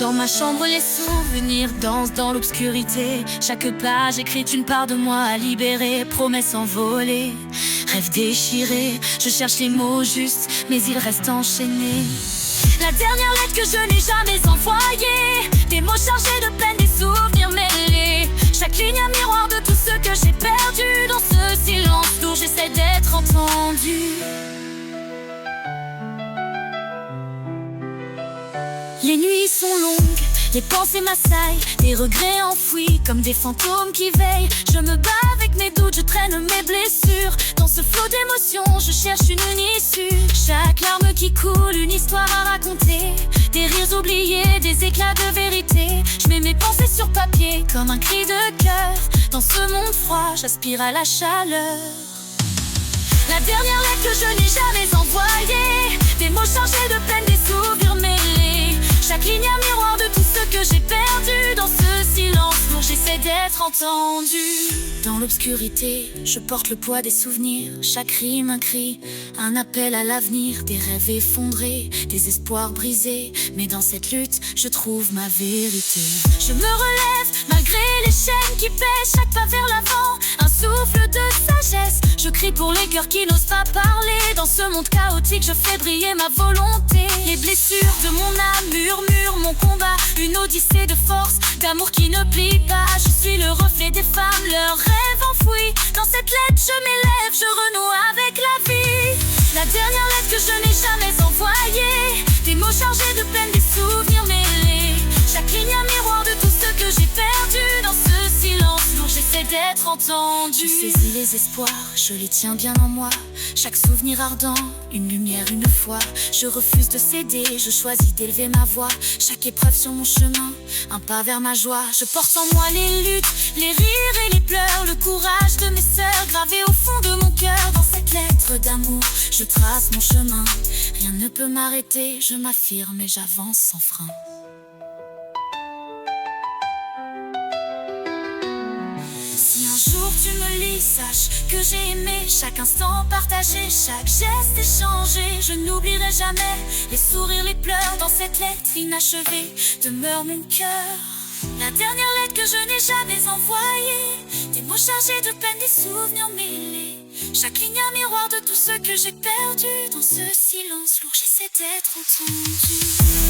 Dans ma chambre, les souvenirs dansent dans l'obscurité. Chaque page écrite une part de moi à libérer. Promesses envolées, rêves déchirés. Je cherche les mots justes, mais ils restent enchaînés. La dernière lettre que je n'ai jamais envoyée. Des mots chargés de peine, des souvenirs mêlés. Chaque ligne un miroir de tout ce que j'ai perdu. Dans ce silence lourd, j'essaie d'être entendue. Les nuits sont longues, les pensées m'assaillent, des regrets enfouis comme des fantômes qui veillent. Je me bats avec mes doutes, je traîne mes blessures. Dans ce flot d'émotions, je cherche une issue. Chaque larme qui coule, une histoire à raconter. Des rires oubliés, des éclats de vérité. Je mets mes pensées sur papier comme un cri de cœur. Dans ce monde froid, j'aspire à la chaleur. La dernière lettre que je n'ai jamais envoyée. Des mots chargés de peine, des souvenirs mêlés. Chaque ligne un miroir de tout ce que j'ai perdu. Dans ce silence lourd, j'essaie d'être entendue. Dans l'obscurité, je porte le poids des souvenirs. Chaque rime un cri, un appel à l'avenir. Des rêves effondrés, des espoirs brisés. Mais dans cette lutte, je trouve ma vérité. Je me relève malgré les chaînes qui pèsent. Chaque pas vers l'avant, un souffle de sagesse. Je crie pour les cœurs qui n'osent pas parler. Dans ce monde chaotique, je fais briller ma volonté. Les blessures de mon âme murmurent mon combat. Une odyssée de force, d'amour qui ne plie pas. Je suis le reflet des femmes, leurs rêves enfouis. Dans cette lettre, je m'élève, je renoue avec la vie. La dernière lettre que je n'ai jamais envoyée. Des mots chargés de peine, des souvenirs mêlés. Chaque ligne un miroir de tout ce que j'ai perdu. Dans ce silence lourd, j'essaie d'être entendue. Je saisis les espoirs, je les tiens bien en moi. Chaque souvenir ardent, une lumière, une foi. Je refuse de céder, je choisis d'élever ma voix. Chaque épreuve sur mon chemin, un pas vers ma joie. Je porte en moi les luttes, les rires et les pleurs. Le courage de mes sœurs gravé au fond de mon cœur. Dans cette lettre d'amour, je trace mon chemin. Rien ne peut m'arrêter, je m'affirme et j'avance sans frein. Si un jour tu me lis, sache que j'ai aimé chaque instant partagé, chaque geste échangé. Je n'oublierai jamais les sourires, les pleurs. Dans cette lettre inachevée demeure mon cœur. La dernière lettre que je n'ai jamais envoyée. Des mots chargés de peine, des souvenirs mêlés. Chaque ligne un miroir de tout ce que j'ai perdu. Dans ce silence lourd, j'essaie d'être entendue.